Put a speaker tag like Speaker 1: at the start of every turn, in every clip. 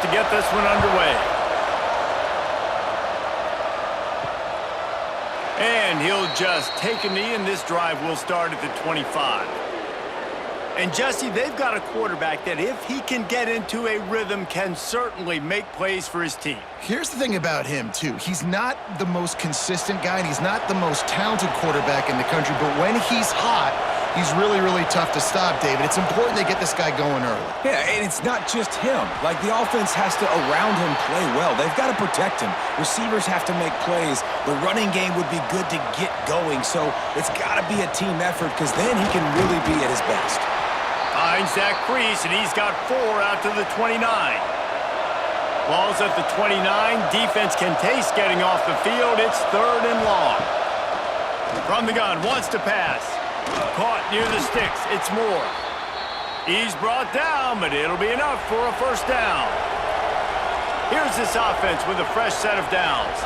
Speaker 1: to get this one underway. And he'll just take a knee, and this drive will start at the 25. And, Jesse, they've got a quarterback that, if he can get into a rhythm, can certainly make plays for his team.
Speaker 2: Here's the thing about him, too. He's not the most consistent guy, and he's not the most talented quarterback in the country, but when he's hot, he's really, really tough to stop, David. It's important they get this guy going early.
Speaker 3: Yeah, and it's not just him. Like, the offense has to, around him, play well. They've got to protect him. Receivers have to make plays. The running game would be good to get going, so it's got to be a team effort, because then he can really be at his best.
Speaker 1: Finds that crease, and he's got 4 out to the 29. Ball's at the 29. Defense can taste getting off the field. It's 3rd and long. From the gun, wants to pass. Caught near the sticks. It's Moore. He's brought down, but it'll be enough for a first down. Here's this offense with a fresh set of downs.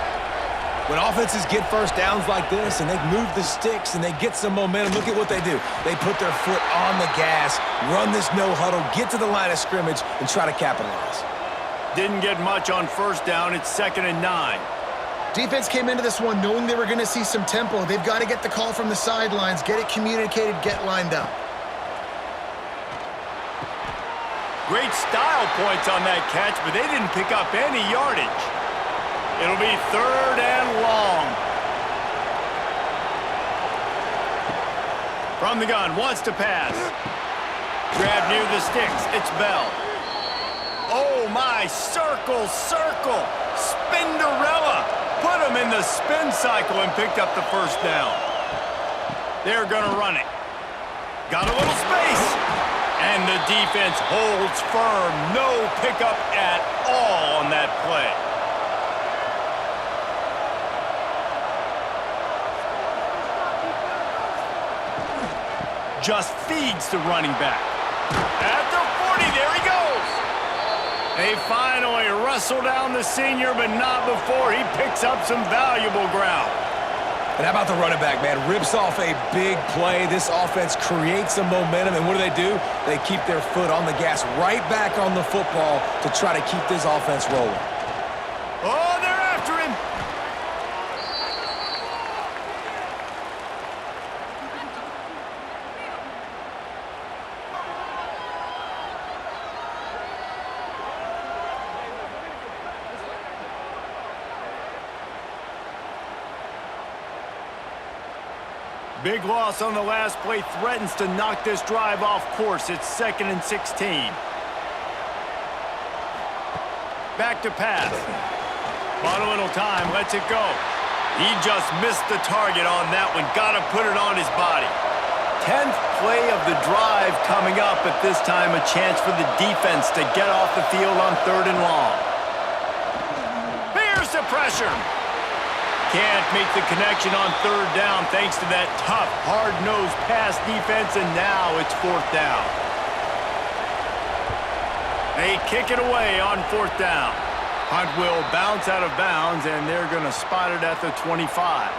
Speaker 3: When offenses get first downs like this and they move the sticks and they get some momentum, look at what they do. They put their foot on the gas, run this no huddle, get to the line of scrimmage, and try to capitalize.
Speaker 1: Didn't get much on first down. It's 2nd and 9.
Speaker 2: Defense came into this one knowing they were going to see some tempo. They've got to get the call from the sidelines, get it communicated, get lined up.
Speaker 1: Great style points on that catch, but they didn't pick up any yardage. It'll be 3rd and long. From the gun, wants to pass. Grab near the sticks. It's Bell. Oh, my. Circle, circle. Spinderella. Put him in the spin cycle and picked up the first down. They're going to run it. Got a little space. And the defense holds firm. No pickup at all on that play. Just feeds the running back. At the 40, there he goes. They finally wrestle down the senior, but not before he picks up some valuable ground.
Speaker 3: And how about the running back, man? Rips off a big play. This offense creates some momentum, and what do? They keep their foot on the gas, right back on the football to try to keep this offense rolling.
Speaker 1: Oh, they're after him. Big loss on the last play, threatens to knock this drive off course. It's 2nd and 16. Back to pass. Bought a little time, lets it go. He just missed the target on that one. Got to put it on his body. 10th play of the drive coming up, at this time a chance for the defense to get off the field on 3rd and long. Here's the pressure. Can't make the connection on 3rd down thanks to that tough, hard-nosed pass defense, and now it's 4th down. They kick it away on 4th down. Punt will bounce out of bounds, and they're going to spot it at the 25.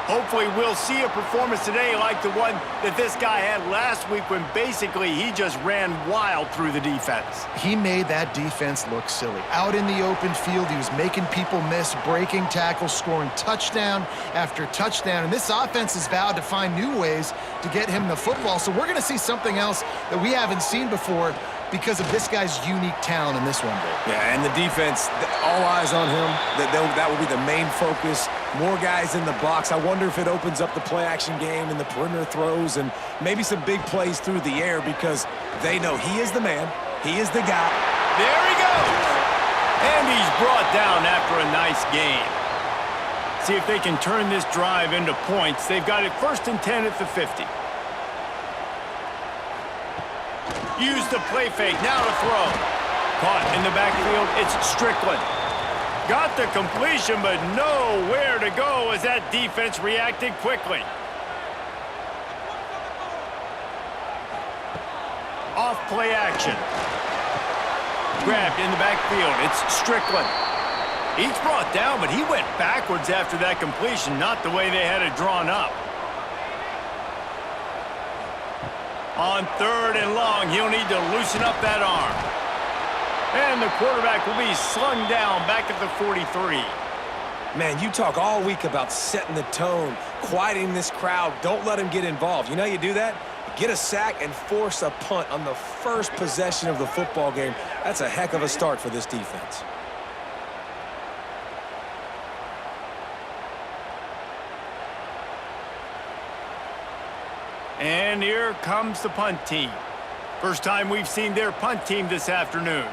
Speaker 1: Hopefully we'll see a performance today like the one that this guy had last week, when basically he just ran wild through the defense.
Speaker 2: He made that defense look silly. Out in the open field, he was making people miss, breaking tackles, scoring touchdown after touchdown. And this offense has vowed to find new ways to get him the football. So we're going to see something else that we haven't seen before because of this guy's unique talent in this one, Dave.
Speaker 3: Yeah, and the defense, all eyes on him. That will be the main focus. More guys in the box. I wonder if it opens up the play-action game and the perimeter throws and maybe some big plays through the air, because they know he is the man. He is the guy.
Speaker 1: There he goes. And he's brought down after a nice game. See if they can turn this drive into points. They've got it 1st and 10 at the 50. Use the play fake, now to throw. Caught in the backfield, it's Strickland. Got the completion, but nowhere to go as that defense reacted quickly. Off play action. Grabbed in the backfield, it's Strickland. He's brought down, but he went backwards after that completion, not the way they had it drawn up. On 3rd and long, he'll need to loosen up that arm. And the quarterback will be slung down back at the 43.
Speaker 3: Man, you talk all week about setting the tone, quieting this crowd. Don't let them get involved. You know how you do that? Get a sack and force a punt on the first possession of the football game. That's a heck of a start for this defense.
Speaker 1: And here comes the punt team. First time we've seen their punt team this afternoon.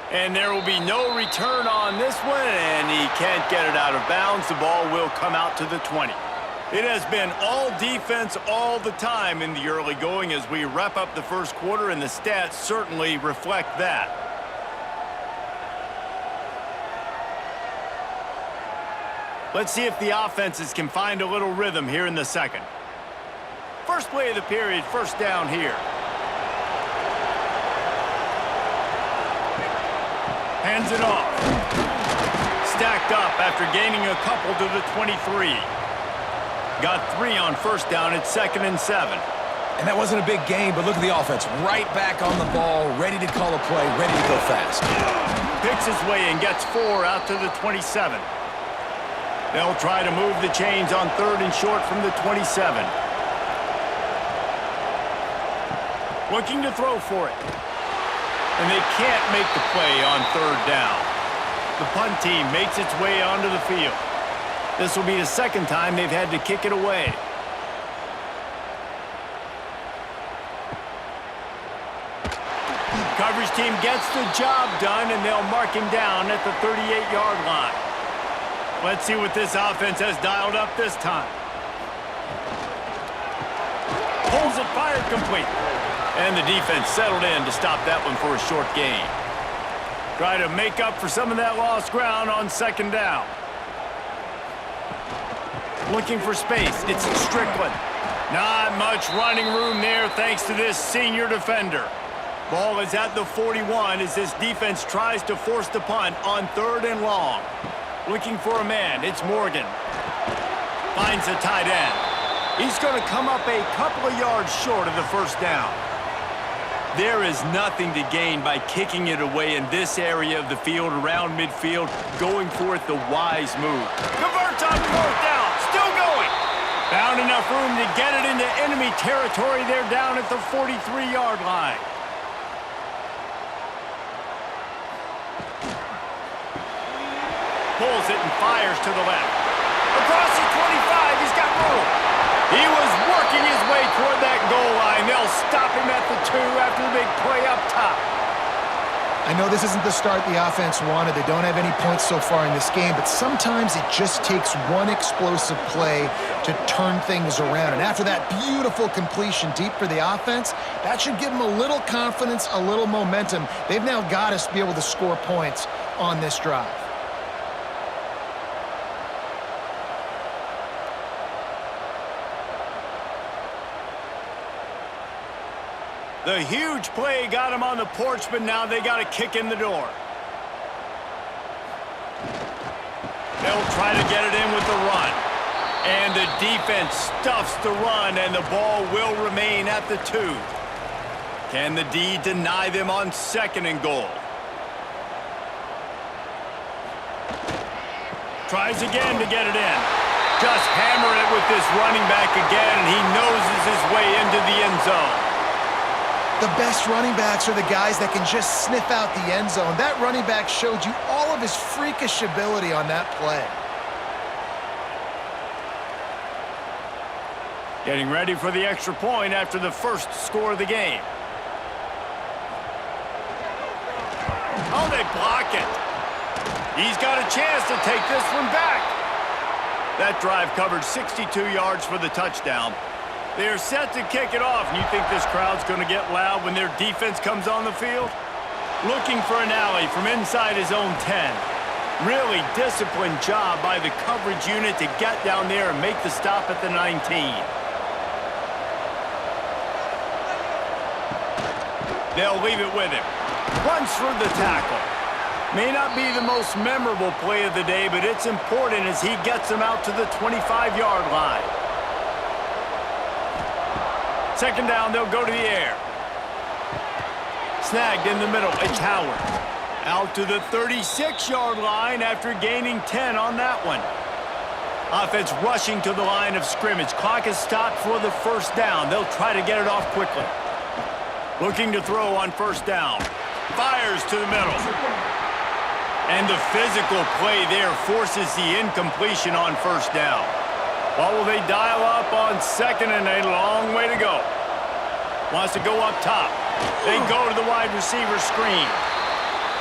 Speaker 1: And there will be no return on this one, and he can't get it out of bounds. The ball will come out to the 20. It has been all defense all the time in the early going as we wrap up the first quarter, and the stats certainly reflect that. Let's see if the offenses can find a little rhythm here in the second. First play of the period, first down here. Hands it off. Stacked up after gaining a couple to the 23. Got 3 on first down at 2nd and 7.
Speaker 3: And that wasn't a big gain, but look at the offense. Right back on the ball, ready to call a play, ready to go fast.
Speaker 1: Picks his way and gets 4 out to the 27. They'll try to move the chains on 3rd and short from the 27. Looking to throw for it. And they can't make the play on 3rd down. The punt team makes its way onto the field. This will be the second time they've had to kick it away. Coverage team gets the job done, and they'll mark him down at the 38-yard line. Let's see what this offense has dialed up this time. Pulls it, fired complete. And the defense settled in to stop that one for a short gain. Try to make up for some of that lost ground on 2nd down. Looking for space. It's Strickland. Not much running room there thanks to this senior defender. Ball is at the 41 as this defense tries to force the punt on 3rd and long. Looking for a man. It's Morgan. Finds a tight end. He's going to come up a couple of yards short of the first down. There is nothing to gain by kicking it away in this area of the field around midfield, going for it the wise move. Converts on 4th down, still going. Found enough room to get it into enemy territory. They're down at the 43-yard line. Pulls it and fires to the left. Across the 25, he's got room. He was working his way toward that goal line. They'll stop him at the 2 after the big play up top.
Speaker 2: I know this isn't the start the offense wanted. They don't have any points so far in this game, but sometimes it just takes one explosive play to turn things around. And after that beautiful completion deep for the offense, that should give them a little confidence, a little momentum. They've now got us to be able to score points on this drive.
Speaker 1: The huge play got him on the porch, but now they got to kick in the door. They'll try to get it in with the run. And the defense stuffs the run, and the ball will remain at the 2. Can the D deny them on 2nd and goal? Tries again to get it in. Just hammer it with this running back again, and he noses his way into the end zone.
Speaker 2: The best running backs are the guys that can just sniff out the end zone. That running back showed you all of his freakish ability on that play.
Speaker 1: Getting ready for the extra point after the first score of the game. Oh, they block it. He's got a chance to take this one back. That drive covered 62 yards for the touchdown. They're set to kick it off, and you think this crowd's going to get loud when their defense comes on the field? Looking for an alley from inside his own 10. Really disciplined job by the coverage unit to get down there and make the stop at the 19. They'll leave it with him. Runs through the tackle. May not be the most memorable play of the day, but it's important as he gets them out to the 25-yard line. Second down, they'll go to the air. Snagged in the middle, it's Howard. Out to the 36-yard line after gaining 10 on that one. Offense rushing to the line of scrimmage. Clock is stopped for the first down. They'll try to get it off quickly. Looking to throw on first down. Fires to the middle. And the physical play there forces the incompletion on first down. What will they dial up on second and a long way to go? Wants to go up top. They go to the wide receiver screen.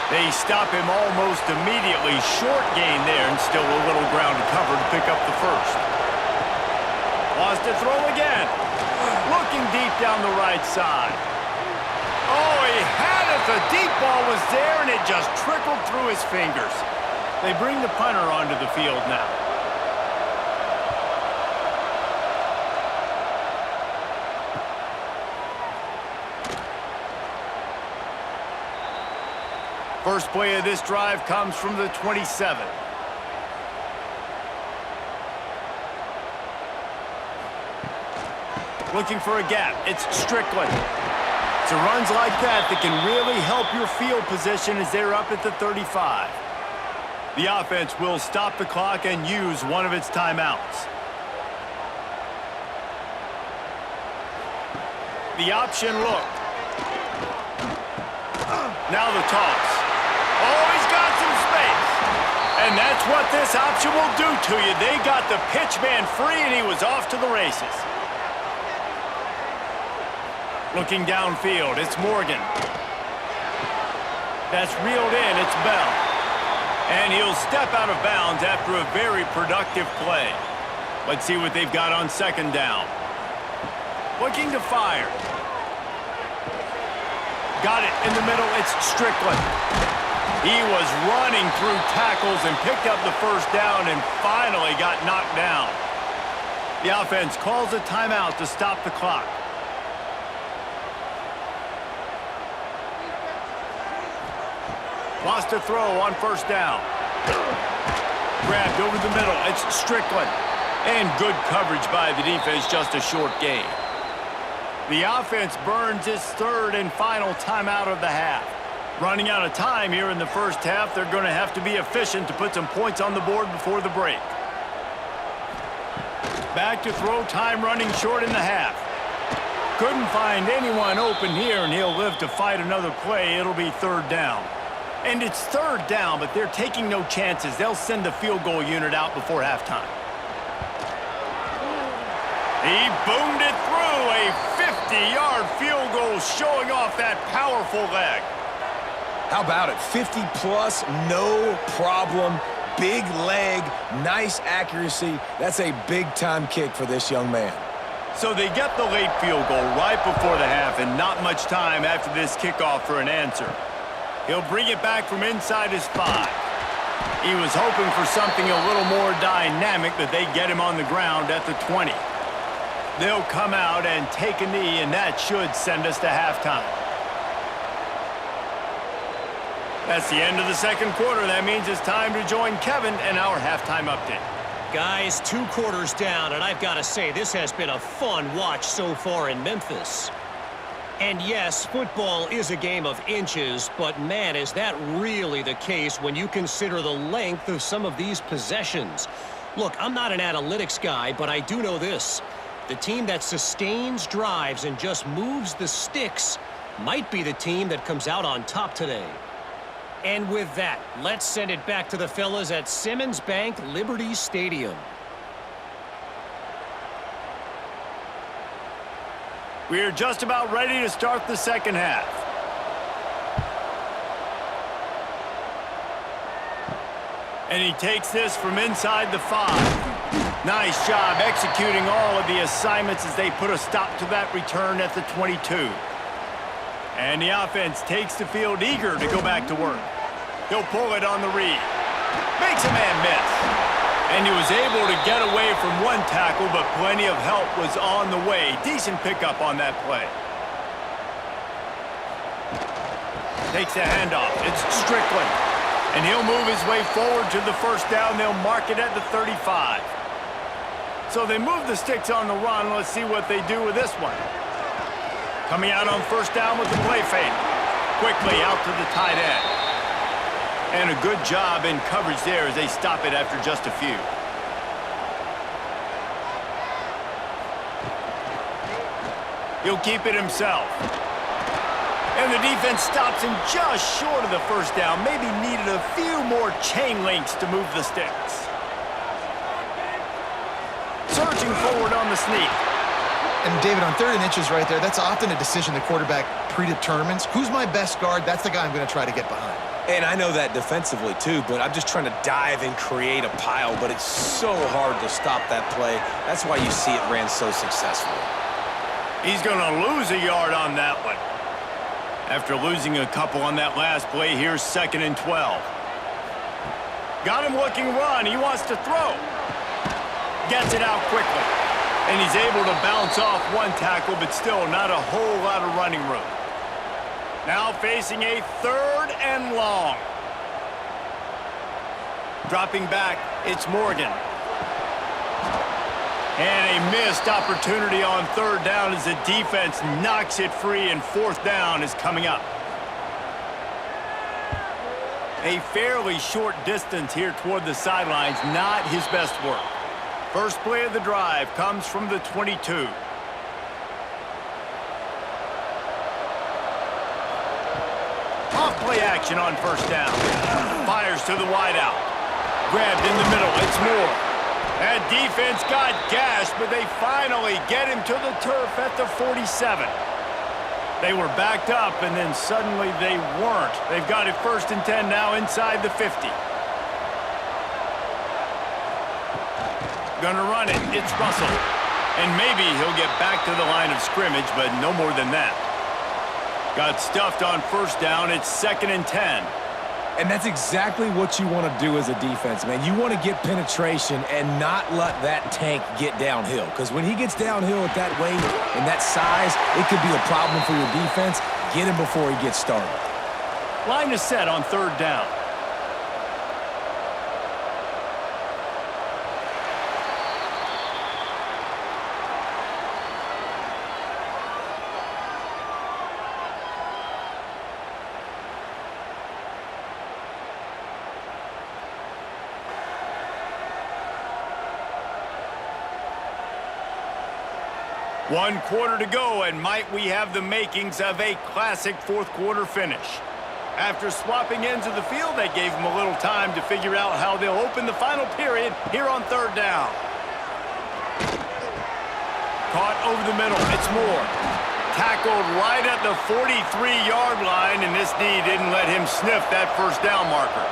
Speaker 1: They stop him almost immediately. Short gain there and still a little ground to cover to pick up the first. Wants to throw again. Looking deep down the right side. Oh, he had it. The deep ball was there and it just trickled through his fingers. They bring the punter onto the field now. First play of this drive comes from the 27. Looking for a gap. It's Strickland. It's runs like that that can really help your field position as they're up at the 35. The offense will stop the clock and use one of its timeouts. The option look. Now the toss. Oh, he's got some space. And that's what this option will do to you. They got the pitch man free, and he was off to the races. Looking downfield, it's Morgan. That's reeled in, it's Bell. And he'll step out of bounds after a very productive play. Let's see what they've got on second down. Looking to fire. Got it in the middle, it's Strickland. He was running through tackles and picked up the first down and finally got knocked down. The offense calls a timeout to stop the clock. Lost to throw on first down. Grabbed over the middle, it's Strickland. And good coverage by the defense, just a short gain. The offense burns its third and final timeout of the half. Running out of time here in the first half, they're going to have to be efficient to put some points on the board before the break. Back to throw, time running short in the half. Couldn't find anyone open here, and he'll live to fight another play. It'll be third down. And it's third down, but they're taking no chances. They'll send the field goal unit out before halftime. He boomed it through, a 50-yard field goal showing off that powerful leg.
Speaker 3: How about it? 50-plus, no problem. Big leg, nice accuracy. That's a big-time kick for this young man.
Speaker 1: So they get the late field goal right before the half and not much time after this kickoff for an answer. He'll bring it back from inside his 5. He was hoping for something a little more dynamic, but they get him on the ground at the 20. They'll come out and take a knee, and that should send us to halftime. That's the end of the second quarter. That means it's time to join Kevin and our halftime update.
Speaker 4: Guys, 2 quarters down, and I've got to say, this has been a fun watch so far in Memphis. And yes, football is a game of inches, but man, is that really the case when you consider the length of some of these possessions. Look, I'm not an analytics guy, but I do know this. The team that sustains drives and just moves the sticks might be the team that comes out on top today. And with that, let's send it back to the fellas at Simmons Bank Liberty Stadium.
Speaker 1: We're just about ready to start the second half. And he takes this from inside the 5. Nice job executing all of the assignments as they put a stop to that return at the 22. And the offense takes the field eager to go back to work. He'll pull it on the read. Makes a man miss. And he was able to get away from one tackle, but plenty of help was on the way. Decent pickup on that play. Takes the handoff. It's Strickland. And he'll move his way forward to the first down. They'll mark it at the 35. So they move the sticks on the run. Let's see what they do with this one. Coming out on first down with the play fake. Quickly out to the tight end. And a good job in coverage there as they stop it after just a few. He'll keep it himself. And the defense stops him just short of the first down. Maybe needed a few more chain links to move the sticks. Surging forward on the sneak.
Speaker 2: And David, on 3rd and inches right there, that's often a decision the quarterback predetermines. Who's my best guard? That's the guy I'm going to try to get behind.
Speaker 3: And I know that defensively too, but I'm just trying to dive and create a pile, but it's so hard to stop that play. That's why you see it ran so successfully.
Speaker 1: He's going to lose a yard on that one. After losing a couple on that last play, here's 2nd and 12. Got him looking run. He wants to throw. Gets it out quickly. And he's able to bounce off one tackle, but still not a whole lot of running room. Now facing a 3rd and long. Dropping back, it's Morgan. And a missed opportunity on 3rd down as the defense knocks it free, and 4th down is coming up. A fairly short distance here toward the sidelines, not his best work. First play of the drive comes from the 22. Off play action on first down. Fires to the wideout. Grabbed in the middle, it's Moore. That defense got gashed, but they finally get him to the turf at the 47. They were backed up, and then suddenly they weren't. They've got it 1st and 10 now inside the 50. Gonna run it. It's Russell. And maybe he'll get back to the line of scrimmage, but no more than that. Got stuffed on first down. It's 2nd and 10.
Speaker 3: And that's exactly what you want to do as a defense, man. You want to get penetration and not let that tank get downhill. Because when he gets downhill at that weight and that size, it could be a problem for your defense. Get him before he gets started.
Speaker 1: Line is set on 3rd down. One quarter to go, and might we have the makings of a classic 4th quarter finish. After swapping ends of the field, they gave them a little time to figure out how they'll open the final period here on 3rd down. Caught over the middle, it's Moore. Tackled right at the 43-yard line, and this D didn't let him sniff that first down marker.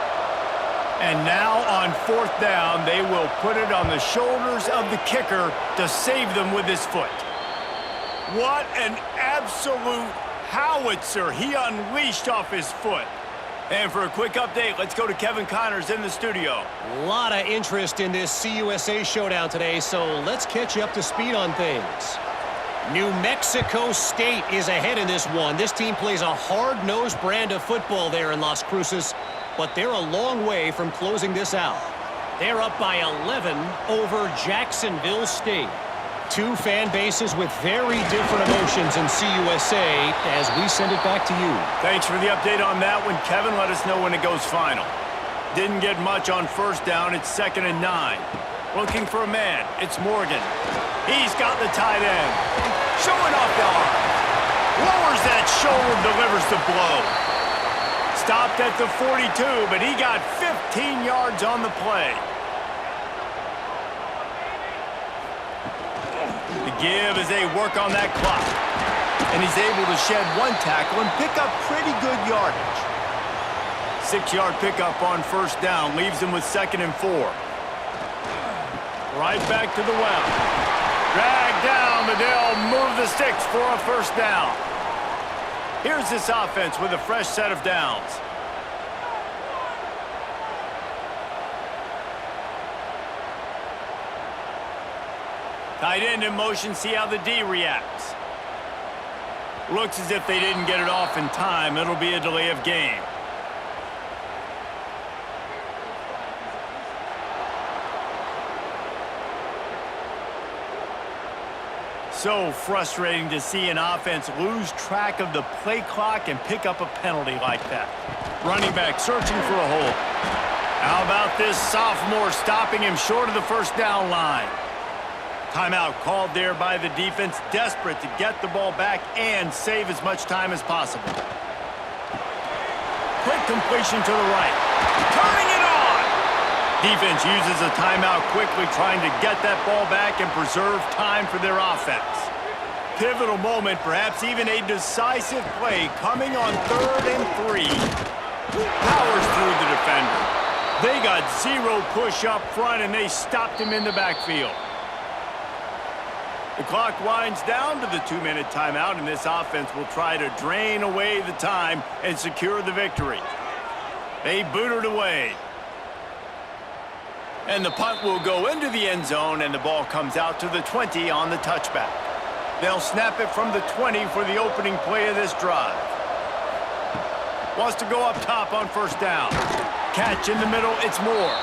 Speaker 1: And now on 4th down, they will put it on the shoulders of the kicker to save them with his foot. What an absolute howitzer he unleashed off his foot. And for a quick update, let's go to Kevin Connors in the studio.
Speaker 4: A lot of interest in this CUSA showdown today, so let's catch you up to speed on things. New Mexico State is ahead in this one. This team plays a hard-nosed brand of football there in Las Cruces, but they're a long way from closing this out. They're up by 11 over Jacksonville State. Two fan bases with very different emotions in CUSA as we send it back to you.
Speaker 1: Thanks for the update on that one, Kevin. Let us know when it goes final. Didn't get much on first down. It's 2nd and 9. Looking for a man. It's Morgan. He's got the tight end. Showing off the arm. Lowers that shoulder, delivers the blow. Stopped at the 42, but he got 15 yards on the play. The give as they work on that clock. And he's able to shed one tackle and pick up pretty good yardage. 6-yard pickup on first down leaves him with 2nd and 4. Right back to the well. Dragged down, but they'll move the sticks for a first down. Here's this offense with a fresh set of downs. Tight end in motion, see how the D reacts. Looks as if they didn't get it off in time. It'll be a delay of game. so frustrating to see an offense lose track of the play clock and pick up a penalty like that. Running back searching for a hole. How about this sophomore stopping him short of the first down line? Timeout called there by the defense, desperate to get the ball back and save as much time as possible. Quick completion to the right. Turning it on! Defense uses a timeout quickly, trying to get that ball back and preserve time for their offense. Pivotal moment, perhaps even a decisive play coming on 3rd and 3. Powers through the defender. They got zero push up front, and they stopped him in the backfield. The clock winds down to the 2-minute timeout, and this offense will try to drain away the time and secure the victory. They boot it away. And the punt will go into the end zone, and the ball comes out to the 20 on the touchback. They'll snap it from the 20 for the opening play of this drive. Wants to go up top on first down. Catch in the middle, it's Moore.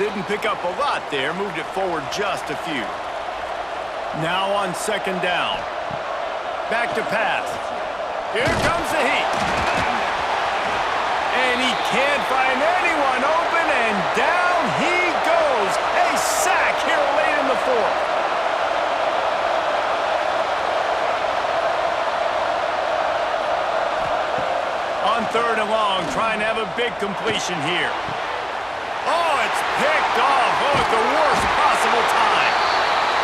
Speaker 1: Didn't pick up a lot there, moved it forward just a few. Now on second down. Back to pass. Here comes the heat. And he can't find anyone open, and down he goes. A sack here late in the 4th. On 3rd and long, trying to have a big completion here. Oh, it's picked off. Oh, at the worst possible time.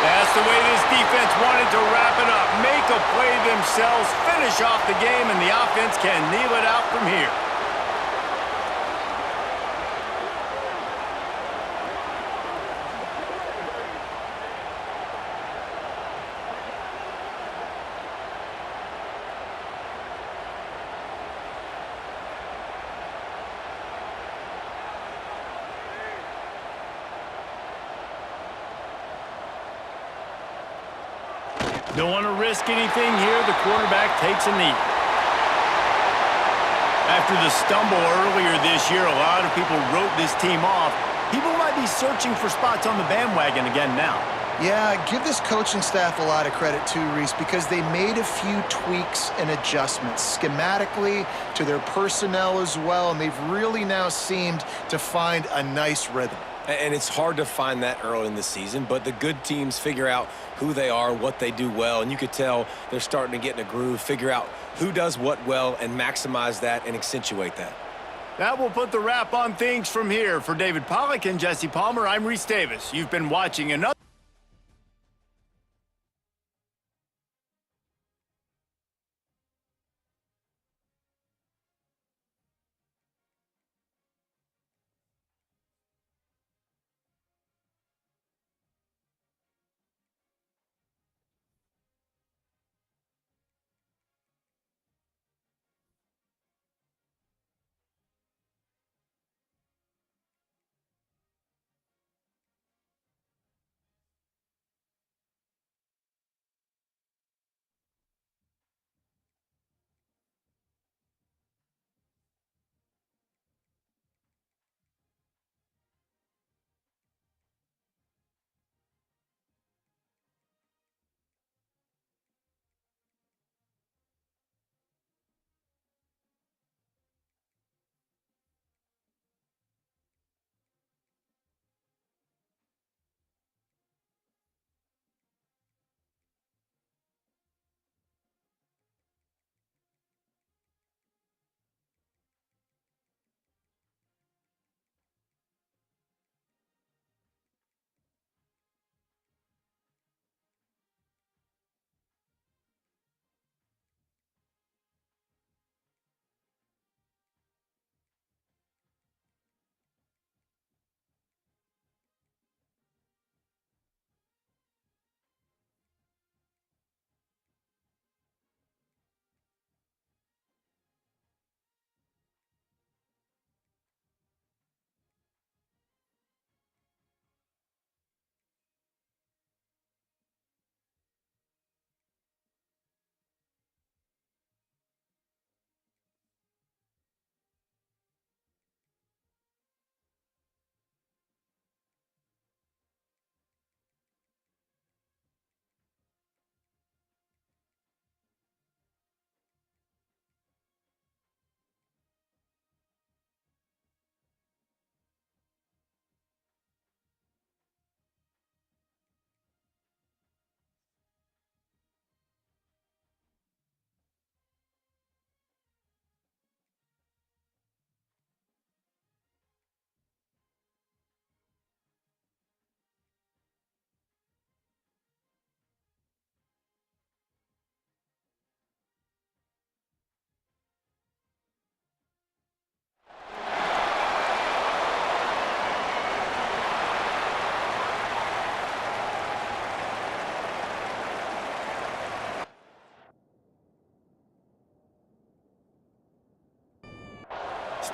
Speaker 1: That's the way this defense wanted to wrap it up. Make a play themselves, finish off the game, and the offense can kneel it out from here. Don't want to risk anything here. The quarterback takes a knee. After the stumble earlier this year, a lot of people wrote this team off. People might be searching for spots on the bandwagon again now.
Speaker 2: Yeah, give this coaching staff a lot of credit too, Reese, because they made a few tweaks and adjustments schematically to their personnel as well, and they've really now seemed to find a nice rhythm.
Speaker 3: And it's hard to find that early in the season, but the good teams figure out who they are, what they do well, and you could tell they're starting to get in a groove, figure out who does what well, and maximize that and accentuate that.
Speaker 1: That will put the wrap on things from here. For David Pollack and Jesse Palmer, I'm Reese Davis. You've been watching another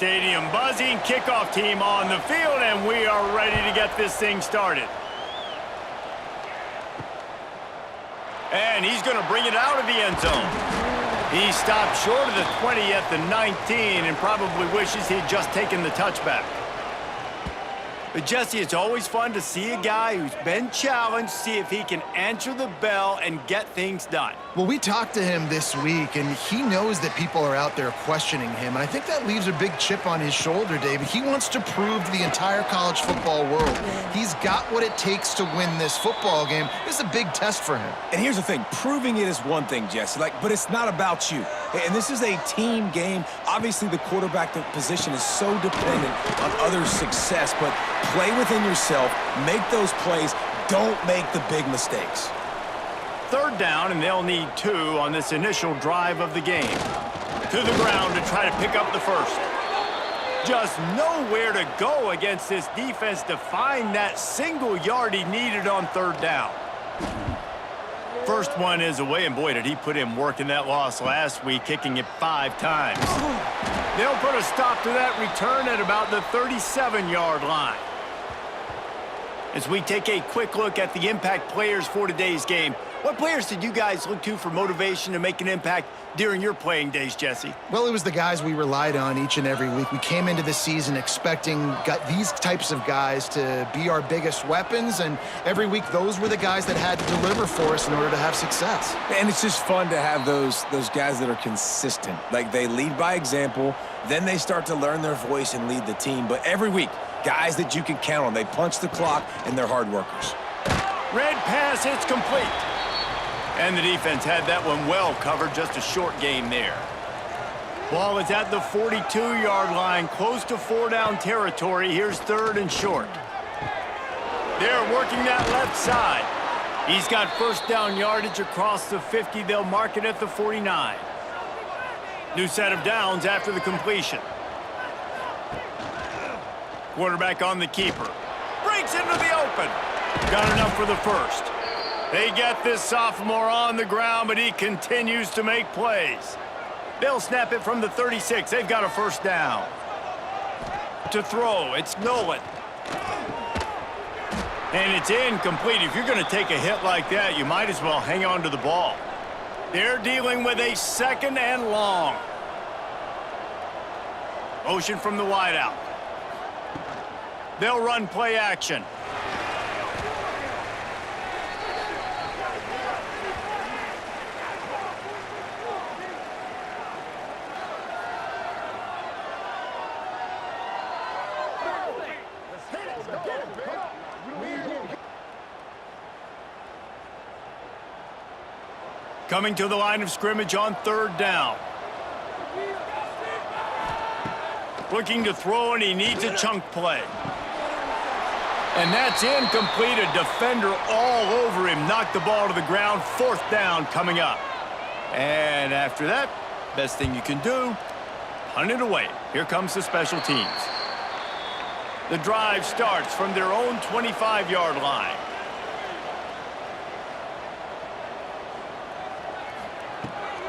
Speaker 1: Stadium buzzing, kickoff team on the field, and we are ready to get this thing started. And he's going to bring it out of the end zone. He stopped short of the 20 at the 19 and probably wishes he'd just taken the touchback. But, Jesse, it's always fun to see a guy who's been challenged, see if he can answer the bell and get things done.
Speaker 2: Well, we talked to him this week, and he knows that people are out there questioning him, and I think that leaves a big chip on his shoulder, David. He wants to prove to the entire college football world he's got what it takes to win this football game. This is a big test for him.
Speaker 3: And here's the thing. Proving it is one thing, Jesse, but it's not about you. And this is a team game. Obviously, the quarterback position is so dependent on others' success, but play within yourself, make those plays, don't make the big mistakes.
Speaker 1: Third down, and they'll need 2 on this initial drive of the game. To the ground to try to pick up the first. Just nowhere to go against this defense to find that single yard he needed on third down. First one is away, and boy, did he put in work in that loss last week, kicking it 5 times. They'll put a stop to that return at about the 37-yard line. As we take a quick look at the impact players for today's game, what players did you guys look to for motivation to make an impact during your playing days, Jesse?
Speaker 2: Well, it was the guys we relied on each and every week. We came into the season expecting these types of guys to be our biggest weapons, and every week those were the guys that had to deliver for us in order to have success.
Speaker 3: And it's just fun to have those guys that are consistent. Like, they lead by example, then they start to learn their voice and lead the team. But every week, guys that you can count on. They punch the clock, and they're hard workers.
Speaker 1: Red pass, it's complete. And the defense had that one well covered, just a short game there. Ball is at the 42-yard line, close to 4-down territory. Here's 3rd and short. They're working that left side. He's got first down yardage across the 50. They'll mark it at the 49. New set of downs after the completion. Quarterback on the keeper. Breaks into the open. Got enough for the first. They get this sophomore on the ground, but he continues to make plays. They'll snap it from the 36. They've got a first down. To throw, it's Nolan. And it's incomplete. If you're going to take a hit like that, you might as well hang on to the ball. They're dealing with a 2nd and long. Motion from the wideout. They'll run play action. Coming to the line of scrimmage on 3rd down. Looking to throw, and he needs a chunk play. And that's incomplete. A defender all over him. Knocked the ball to the ground. 4th down coming up. And after that, best thing you can do, punt it away. Here comes the special teams. The drive starts from their own 25-yard line.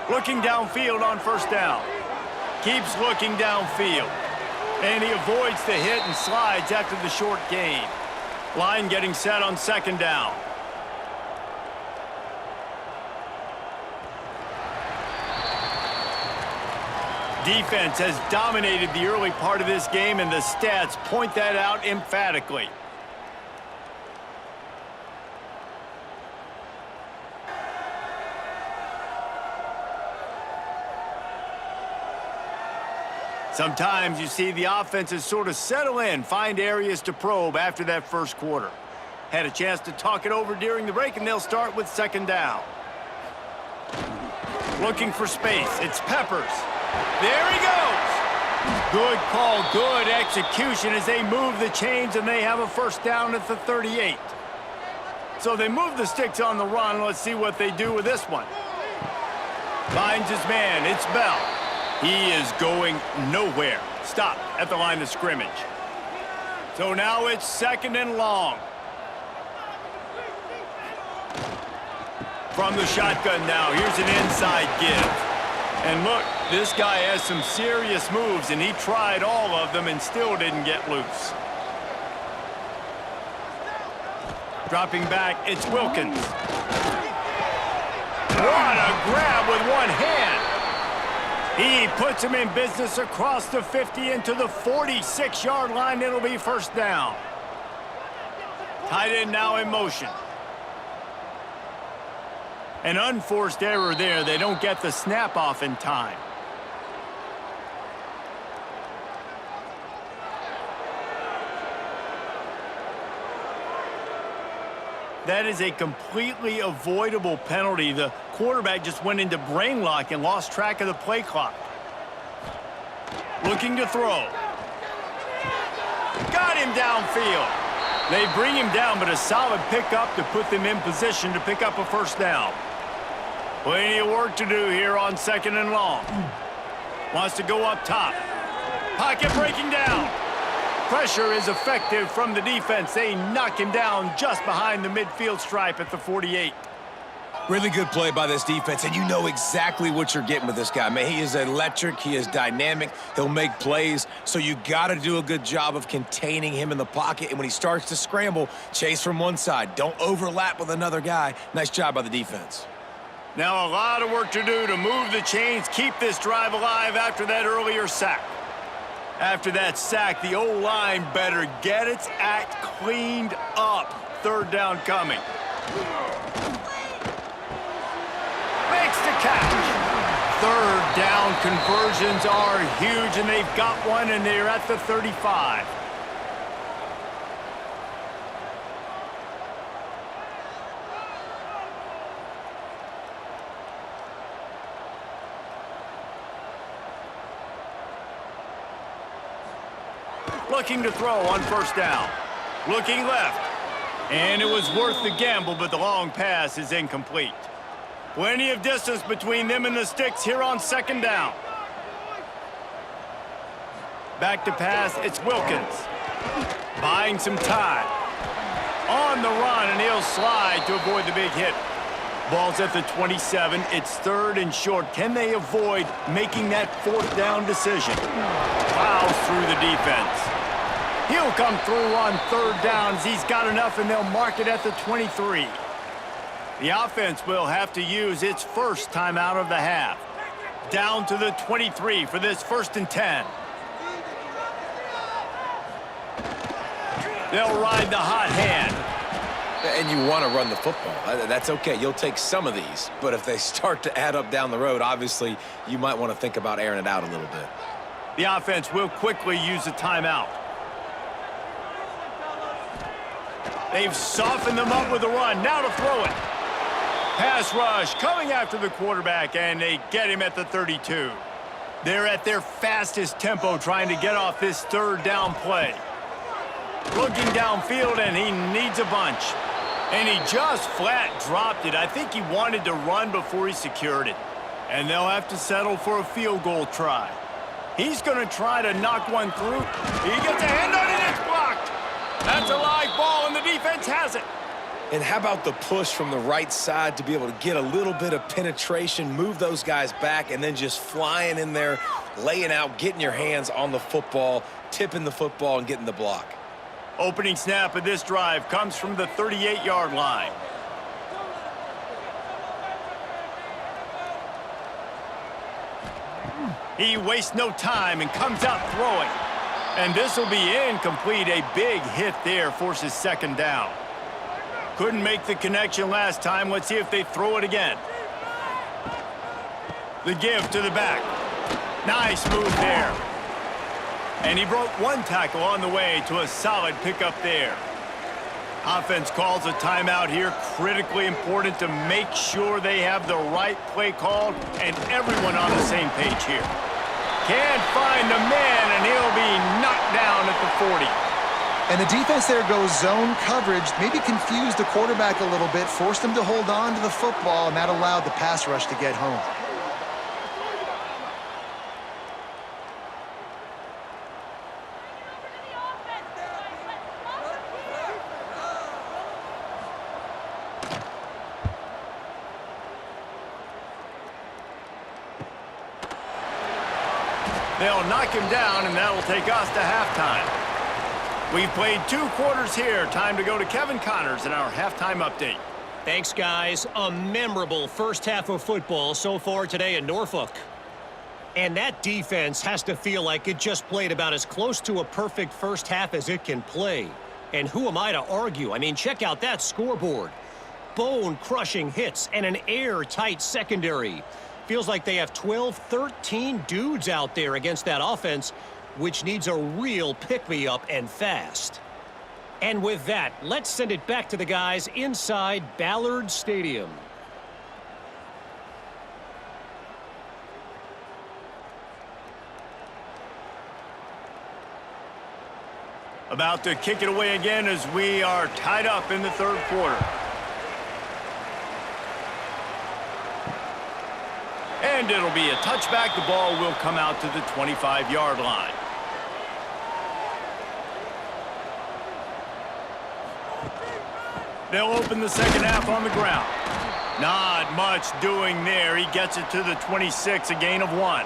Speaker 1: Looking downfield on 1st down. Keeps looking downfield. And he avoids the hit and slides after the short gain. Line getting set on 2nd down. Defense has dominated the early part of this game, and the stats point that out emphatically. Sometimes you see the offenses sort of settle in, find areas to probe after that first quarter. Had a chance to talk it over during the break, and they'll start with 2nd down. Looking for space. It's Peppers. There he goes. Good call, good execution as they move the chains, and they have a first down at the 38. So they move the sticks on the run. Let's see what they do with this one. Finds his man. It's Bell. He is going nowhere. Stop at the line of scrimmage. So now it's 2nd and long. From the shotgun now, here's an inside give. And look, this guy has some serious moves, and he tried all of them and still didn't get loose. Dropping back, it's Wilkins. What a grab with one hand. He puts him in business across the 50 into the 46-yard line. It'll be first down. Tight end now in motion. An unforced error there. They don't get the snap off in time. That is a completely avoidable penalty. The quarterback just went into brain lock and lost track of the play clock. Looking to throw. Got him downfield. They bring him down, but a solid pickup to put them in position to pick up a first down. Plenty of work to do here on 2nd and long. Wants to go up top. Pocket breaking down. Pressure is effective from the defense. They knock him down just behind the midfield stripe at the 48.
Speaker 3: Really good play by this defense, and you know exactly what you're getting with this guy. Man, he is electric. He is dynamic. He'll make plays, so you got to do a good job of containing him in the pocket. And when he starts to scramble, chase from one side. Don't overlap with another guy. Nice job by the defense.
Speaker 1: Now a lot of work to do to move the chains, keep this drive alive after that earlier sack. After that sack, the O-line better get its act cleaned up. Third down coming. Makes the catch. Third down conversions are huge, and they've got one, and they're at the 35. Looking to throw on first down. Looking left. And it was worth the gamble, but the long pass is incomplete. Plenty of distance between them and the sticks here on 2nd down. Back to pass, it's Wilkins. Buying some time. On the run, and he'll slide to avoid the big hit. Ball's at the 27. It's 3rd and short. Can they avoid making that 4th down decision? Plows through the defense. He'll come through on 3rd down as he's got enough, and they'll mark it at the 23. The offense will have to use its first timeout of the half. Down to the 23 for this 1st and 10. They'll ride the hot hand.
Speaker 3: And you want to run the football. That's okay. You'll take some of these. But if they start to add up down the road, obviously, you might want to think about airing it out a little bit.
Speaker 1: The offense will quickly use a timeout. They've softened them up with a run. Now to throw it. Pass rush coming after the quarterback, and they get him at the 32. They're at their fastest tempo trying to get off this 3rd down play. Looking downfield, and he needs a bunch. And he just flat dropped it. I think he wanted to run before he secured it. And they'll have to settle for a field goal try. He's going to try to knock one through. He gets a hand on it, it's blocked. That's a live ball, and the defense has it.
Speaker 3: And how about the push from the right side to be able to get a little bit of penetration, move those guys back, and then just flying in there, laying out, getting your hands on the football, tipping the football, and getting the block.
Speaker 1: Opening snap of this drive comes from the 38-yard line. He wastes no time and comes out throwing. And this will be incomplete. A big hit there forces 2nd down. Couldn't make the connection last time. Let's see if they throw it again. The give to the back. Nice move there. And he broke one tackle on the way to a solid pickup there. Offense calls a timeout here. Critically important to make sure they have the right play called and everyone on the same page here. Can't find the man, and he'll be knocked down at the 40.
Speaker 2: And the defense there goes zone coverage, maybe confused the quarterback a little bit, forced him to hold on to the football, and that allowed the pass rush to get home.
Speaker 1: They'll knock him down, and that'll take us to halftime. We've played 2 quarters here. Time to go to Kevin Connors in our halftime update.
Speaker 4: Thanks, guys. A memorable first half of football so far today in Norfolk. And that defense has to feel like it just played about as close to a perfect first half as it can play. And who am I to argue? I mean, check out that scoreboard. Bone-crushing hits and an airtight secondary. Feels like they have 12, 13 dudes out there against that offense, which needs a real pick-me-up and fast. And with that, let's send it back to the guys inside Ballard Stadium.
Speaker 1: About to kick it away again as we are tied up in the 3rd quarter. And it'll be a touchback. The ball will come out to the 25-yard line. They'll open the second half on the ground. Not much doing there. He gets it to the 26, a gain of 1.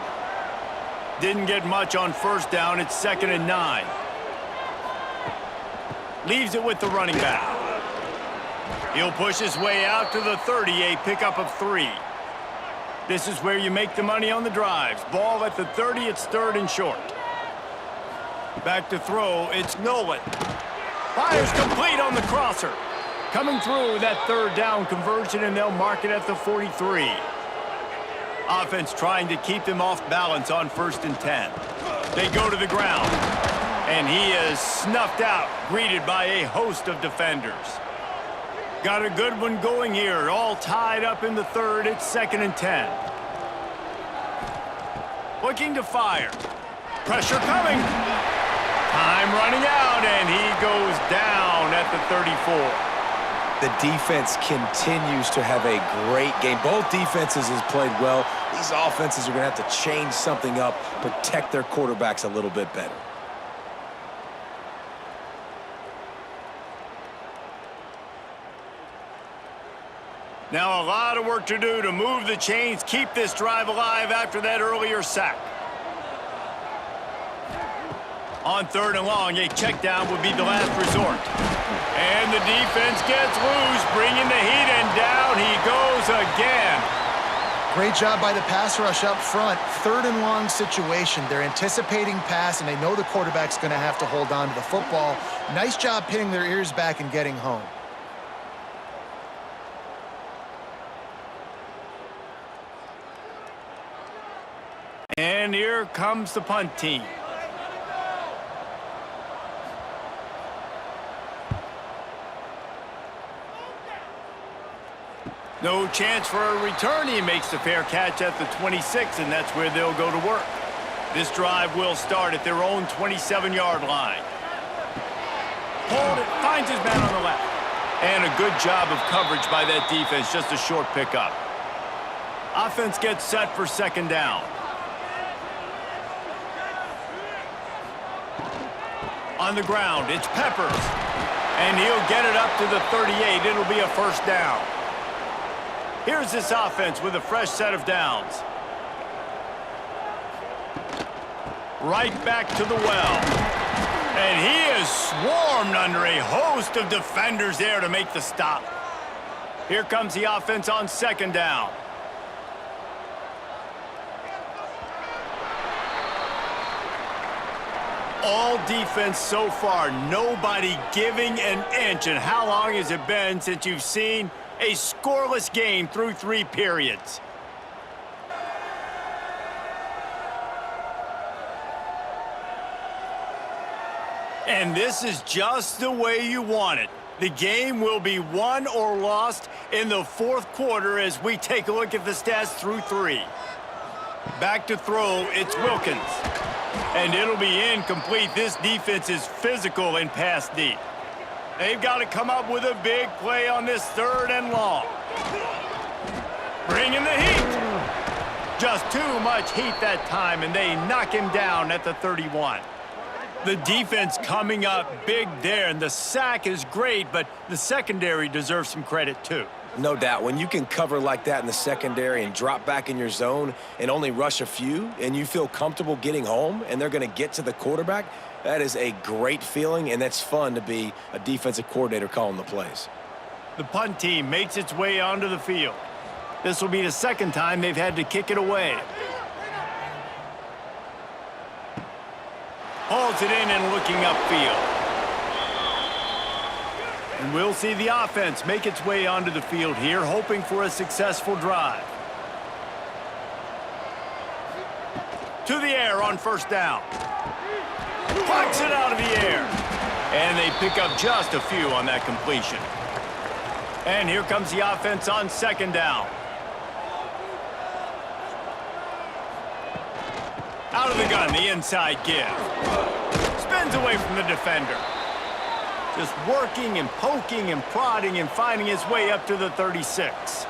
Speaker 1: Didn't get much on first down. It's 2nd and 9. Leaves it with the running back. He'll push his way out to the 30, a pickup of 3. This is where you make the money on the drives. Ball at the 30, it's 3rd and short. Back to throw, it's Nolan. Fires complete on the crosser. Coming through with that 3rd down conversion, and they'll mark it at the 43. Offense trying to keep them off balance on 1st and 10. They go to the ground. And he is snuffed out, greeted by a host of defenders. Got a good one going here, all tied up in the 3rd. It's 2nd and 10. Looking to fire. Pressure coming. Time running out, and he goes down at the 34.
Speaker 3: The defense continues to have a great game. Both defenses has played well. These offenses are going to have to change something up, protect their quarterbacks a little bit better.
Speaker 1: Now a lot of work to do to move the chains, keep this drive alive after that earlier sack. On 3rd and long, a check down would be the last resort. And the defense gets loose, bringing the heat, and down he goes again.
Speaker 2: Great job by the pass rush up front. 3rd and long situation. They're anticipating pass, and they know the quarterback's going to have to hold on to the football. Nice job pinning their ears back and getting home.
Speaker 1: And here comes the punt team. No chance for a return. He makes the fair catch at the 26, and that's where they'll go to work. This drive will start at their own 27-yard line. Hold it, finds his man on the left. And a good job of coverage by that defense, just a short pickup. Offense gets set for 2nd down. On the ground, it's Peppers. And he'll get it up to the 38. It'll be a 1st down. Here's this offense with a fresh set of downs. Right back to the well. And he is swarmed under a host of defenders there to make the stop. Here comes the offense on 2nd down. All defense so far, nobody giving an inch. And how long has it been since you've seen a scoreless game through 3 periods? And this is just the way you want it. The game will be won or lost in the 4th quarter as we take a look at the stats through 3. Back to throw, it's Wilkins. And it'll be incomplete. This defense is physical and pass deep. They've got to come up with a big play on this 3rd and long. Bringing the heat. Just too much heat that time, and they knock him down at the 31. The defense coming up big there, and the sack is great, but the secondary deserves some credit too.
Speaker 3: No doubt. When you can cover like that in the secondary and drop back in your zone and only rush a few, and you feel comfortable getting home and they're going to get to the quarterback, that is a great feeling, and that's fun to be a defensive coordinator calling the plays.
Speaker 1: The punt team makes its way onto the field. This will be the second time they've had to kick it away. Hauls it in and looking upfield. And we'll see the offense make its way onto the field here, hoping for a successful drive. To the air on first down. Plucks it out of the air. And they pick up just a few on that completion. And here comes the offense on second down. Out of the gun, the inside give. Spins away from the defender. Just working and poking and prodding and finding his way up to the 36.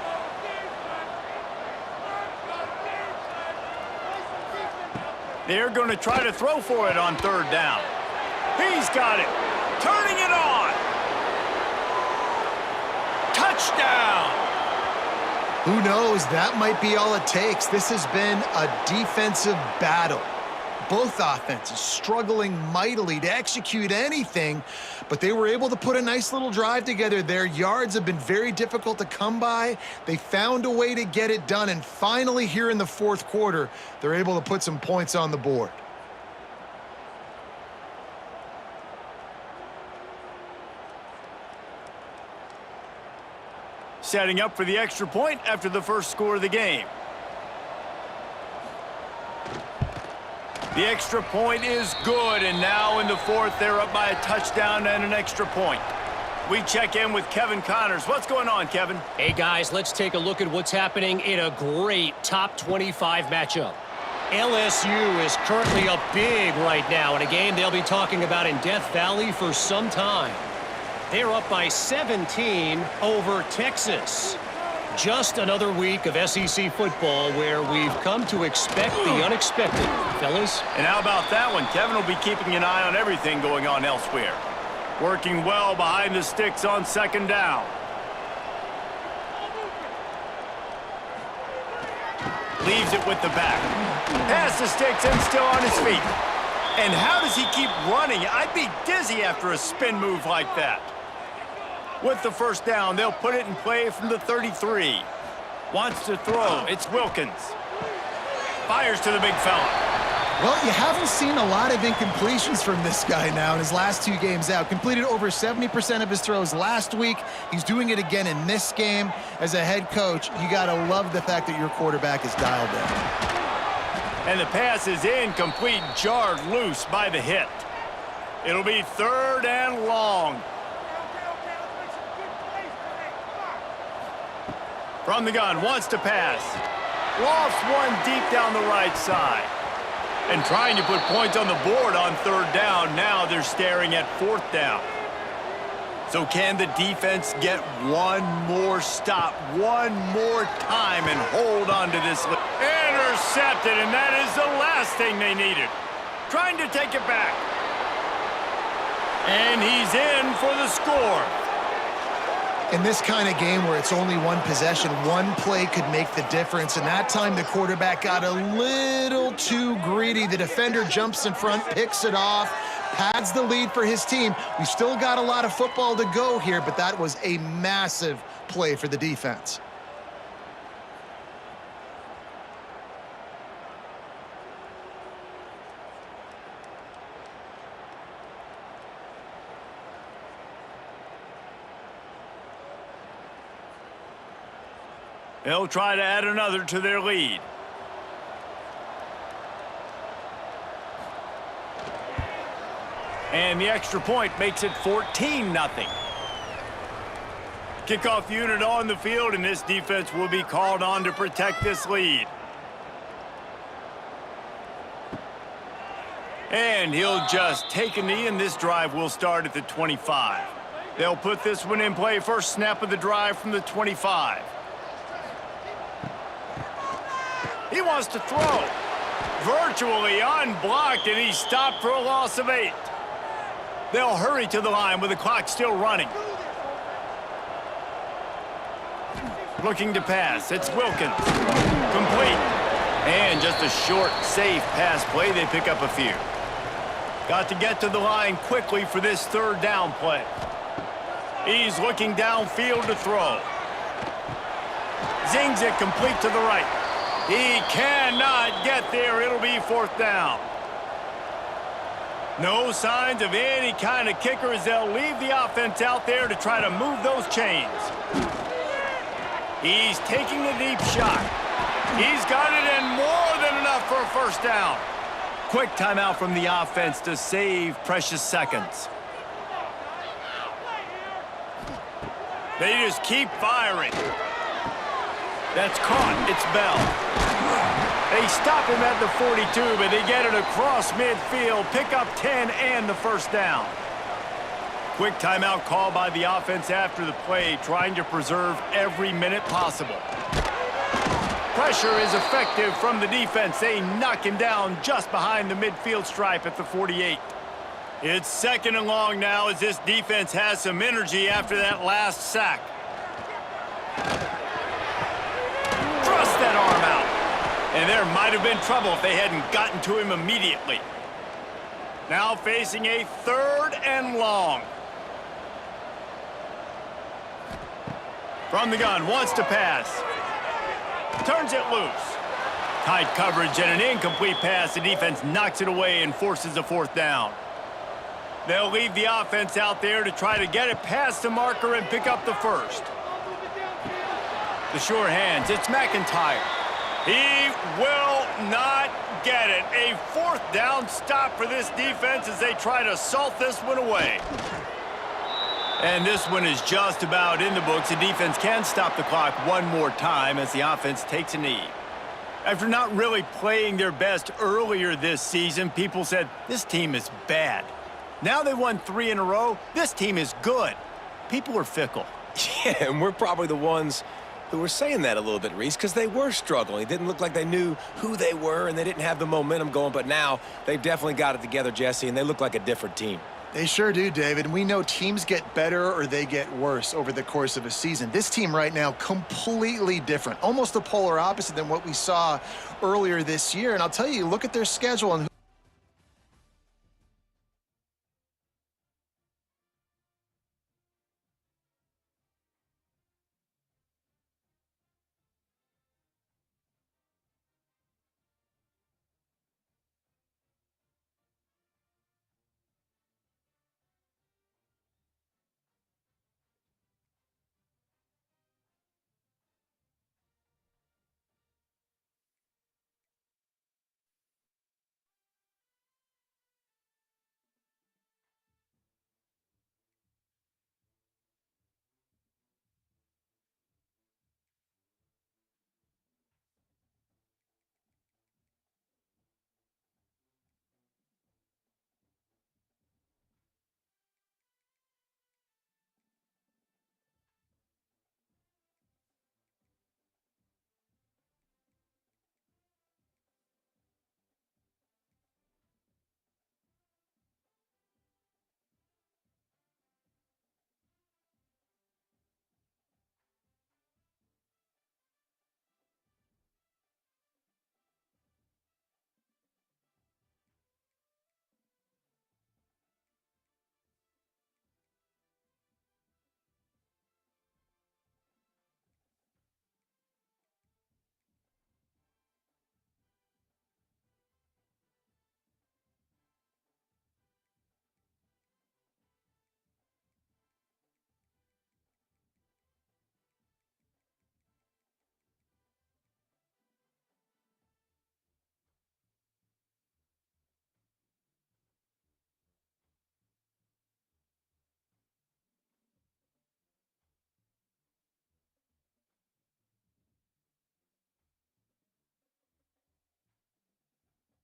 Speaker 1: They're going to try to throw for it on third down. He's got it. Turning it on. Touchdown.
Speaker 2: Who knows? That might be all it takes. This has been a defensive battle. Both offenses struggling mightily to execute anything, but they were able to put a nice little drive together. Their yards have been very difficult to come by. They found a way to get it done, and finally here in the fourth quarter, they're able to put some points on the board.
Speaker 1: Setting up for the extra point after the first score of the game. The extra point is good, and now in the fourth, they're up by a touchdown and an extra point. We check in with Kevin Connors. What's going on, Kevin?
Speaker 4: Hey, guys, let's take a look at what's happening in a great top 25 matchup. LSU is currently up big right now in a game they'll be talking about in Death Valley for some time. They're up by 17 over Texas. Just another week of SEC football where we've come to expect the unexpected, fellas.
Speaker 1: And how about that one? Kevin will be keeping an eye on everything going on elsewhere. Working well behind the sticks on second down. Leaves it with the back. Past the sticks and still on his feet. And how does he keep running? I'd be dizzy after a spin move like that. With the first down, they'll put it in play from the 33. Wants to throw. It's Wilkins. Fires to the big fella.
Speaker 2: Well, you haven't seen a lot of incompletions from this guy now in his last two games out. Completed over 70% of his throws last week. He's doing it again in this game. As a head coach, you got to love the fact that your quarterback is dialed in.
Speaker 1: And the pass is incomplete, jarred loose by the hit. It'll be third and long. From the gun, wants to pass. Lofts one deep down the right side. And trying to put points on the board on third down. Now they're staring at fourth down. So can the defense get one more stop, one more time, and hold on to this? Intercepted, and that is the last thing they needed. Trying to take it back. And he's in for the score.
Speaker 2: In this kind of game where it's only one possession, one play could make the difference. And that time the quarterback got a little too greedy. The defender jumps in front, picks it off, pads the lead for his team. We still got a lot of football to go here, but that was a massive play for the defense.
Speaker 1: They'll try to add another to their lead. And the extra point makes it 14-0. Kickoff unit on the field, and this defense will be called on to protect this lead. And he'll just take a knee, and this drive will start at the 25. They'll put this one in play. First snap of the drive from the 25. He wants to throw. Virtually unblocked, and he's stopped for a loss of 8. They'll hurry to the line with the clock still running. looking to pass. It's Wilkins. Complete. And just a short, safe pass play. They pick up a few. Got to get to the line quickly for this third down play. He's looking downfield to throw. Zings it complete to the right. He cannot get there. It'll be fourth down. No signs of any kind of kicker as they'll leave the offense out there to try to move those chains. He's taking a deep shot. He's got it in more than enough for a first down. Quick timeout from the offense to save precious seconds. They just keep firing. That's caught. It's Bell. They stop him at the 42, but they get it across midfield. Pick up 10 and the first down. Quick timeout call by the offense after the play, trying to preserve every minute possible. Pressure is effective from the defense. They knock him down just behind the midfield stripe at the 48. It's second and long now as this defense has some energy after that last sack. Thrust that arm out. And there might have been trouble if they hadn't gotten to him immediately. Now facing a third and long. From the gun, wants to pass. Turns it loose. Tight coverage and an incomplete pass. The defense knocks it away and forces a fourth down. They'll leave the offense out there to try to get it past the marker and pick up the first. The sure hands, it's McIntyre. He will not get it. A fourth down stop for this defense as they try to salt this one away. And this one is just about in the books. The defense can stop the clock one more time as the offense takes a knee. After not really playing their best earlier this season, people said, this team is bad. Now they won 3 in a row. This team is good. People are fickle.
Speaker 3: Yeah, and we're probably the ones who were saying that a little bit, Reese, because they were struggling. It didn't look like they knew who they were, and they didn't have the momentum going. But now they've definitely got it together, Jesse, and they look like a different team.
Speaker 2: They sure do, David. We know teams get better or they get worse over the course of a season. This team right now, completely different. Almost the polar opposite than what we saw earlier this year. And I'll tell you, look at their schedule and